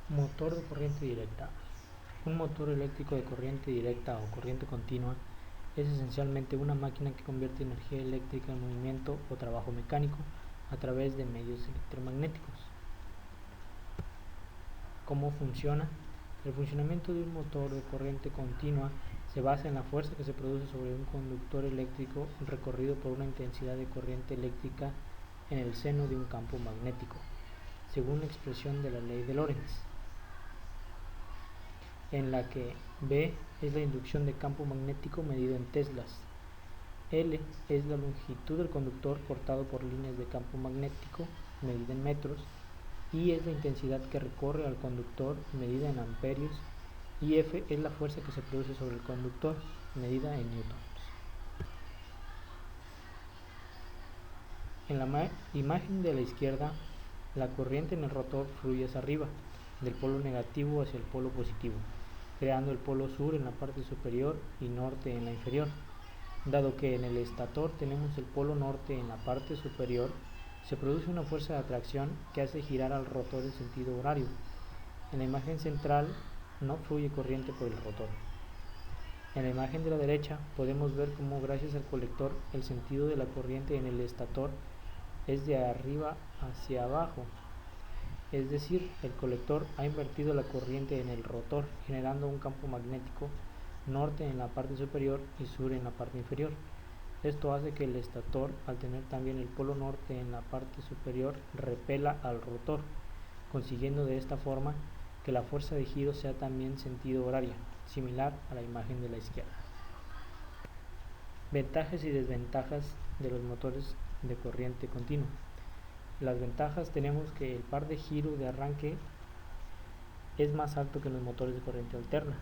Motor de corriente directa. Un motor eléctrico de corriente directa o corriente continua es esencialmente una máquina que convierte energía eléctrica en movimiento o trabajo mecánico a través de medios electromagnéticos. ¿Cómo funciona? El funcionamiento de un motor de corriente continua se basa en la fuerza que se produce sobre un conductor eléctrico recorrido por una intensidad de corriente eléctrica en el seno de un campo magnético, según la expresión de la ley de Lorentz, en la que B es la inducción de campo magnético medido en teslas, L es la longitud del conductor cortado por líneas de campo magnético medida en metros, I es la intensidad que recorre al conductor medida en amperios y F es la fuerza que se produce sobre el conductor medida en newtons. En la imagen de la izquierda, la corriente en el rotor fluye hacia arriba, del polo negativo hacia el polo positivo, creando el polo sur en la parte superior y norte en la inferior. Dado que en el estator tenemos el polo norte en la parte superior, se produce una fuerza de atracción que hace girar al rotor en sentido horario. En la imagen central no fluye corriente por el rotor. En la imagen de la derecha podemos ver cómo gracias al colector el sentido de la corriente en el estator es de arriba hacia abajo, es decir, el colector ha invertido la corriente en el rotor, generando un campo magnético norte en la parte superior y sur en la parte inferior. Esto hace que el estator, al tener también el polo norte en la parte superior, repela al rotor, consiguiendo de esta forma que la fuerza de giro sea también sentido horaria, similar a la imagen de la izquierda. Ventajas y desventajas de los motores de corriente continua. Las ventajas: tenemos que el par de giro de arranque es más alto que en los motores de corriente alterna.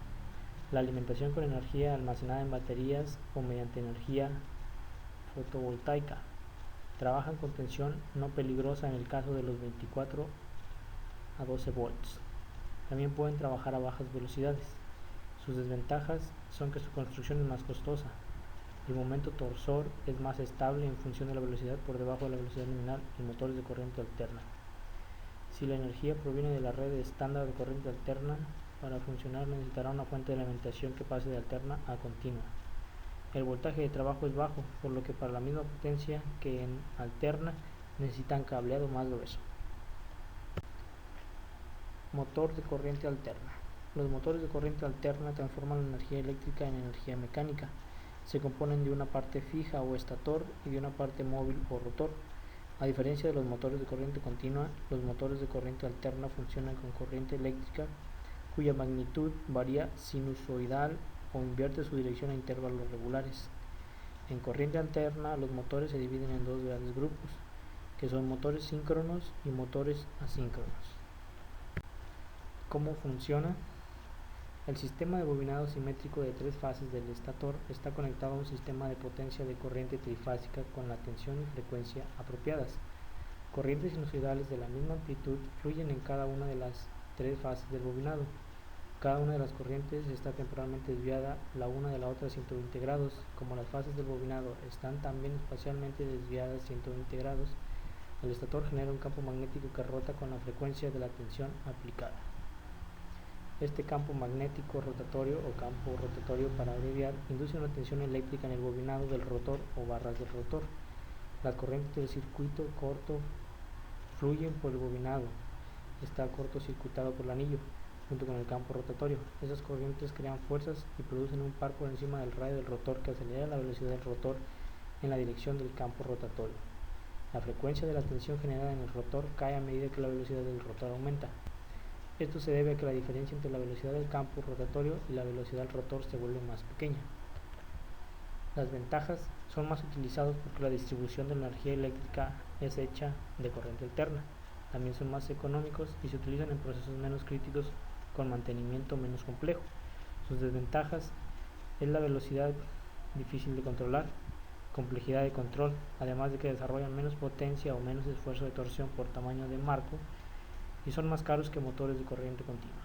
La alimentación con energía almacenada en baterías o mediante energía fotovoltaica. Trabajan con tensión no peligrosa en el caso de los 24 a 12 volts. También pueden trabajar a bajas velocidades. Sus desventajas son que su construcción es más costosa. El momento torsor es más estable en función de la velocidad por debajo de la velocidad nominal en motores de corriente alterna. Si la energía proviene de la red estándar de corriente alterna, para funcionar necesitará una fuente de alimentación que pase de alterna a continua. El voltaje de trabajo es bajo, por lo que para la misma potencia que en alterna necesitan cableado más grueso. Motor de corriente alterna. Los motores de corriente alterna transforman la energía eléctrica en energía mecánica. Se componen de una parte fija o estator y de una parte móvil o rotor. A diferencia de los motores de corriente continua, los motores de corriente alterna funcionan con corriente eléctrica cuya magnitud varía sinusoidal o invierte su dirección a intervalos regulares. En corriente alterna, los motores se dividen en dos grandes grupos, que son motores síncronos y motores asíncronos. ¿Cómo funciona? El sistema de bobinado simétrico de 3 fases del estator está conectado a un sistema de potencia de corriente trifásica con la tensión y frecuencia apropiadas. Corrientes sinusoidales de la misma amplitud fluyen en cada una de las 3 fases del bobinado. Cada una de las corrientes está temporalmente desviada la una de la otra 120 grados. Como las fases del bobinado están también espacialmente desviadas 120 grados, el estator genera un campo magnético que rota con la frecuencia de la tensión aplicada. Este campo magnético rotatorio o campo rotatorio, para abreviar, induce una tensión eléctrica en el bobinado del rotor o barras del rotor. Las corrientes del circuito corto fluyen por el bobinado, está cortocircuitado por el anillo, junto con el campo rotatorio. Esas corrientes crean fuerzas y producen un par por encima del radio del rotor que acelera la velocidad del rotor en la dirección del campo rotatorio. La frecuencia de la tensión generada en el rotor cae a medida que la velocidad del rotor aumenta. Esto se debe a que la diferencia entre la velocidad del campo rotatorio y la velocidad del rotor se vuelve más pequeña. Las ventajas: son más utilizados porque la distribución de la energía eléctrica es hecha de corriente alterna. También son más económicos y se utilizan en procesos menos críticos con mantenimiento menos complejo. Sus desventajas es la velocidad difícil de controlar, complejidad de control, además de que desarrollan menos potencia o menos esfuerzo de torsión por tamaño de marco, y son más caros que motores de corriente continua.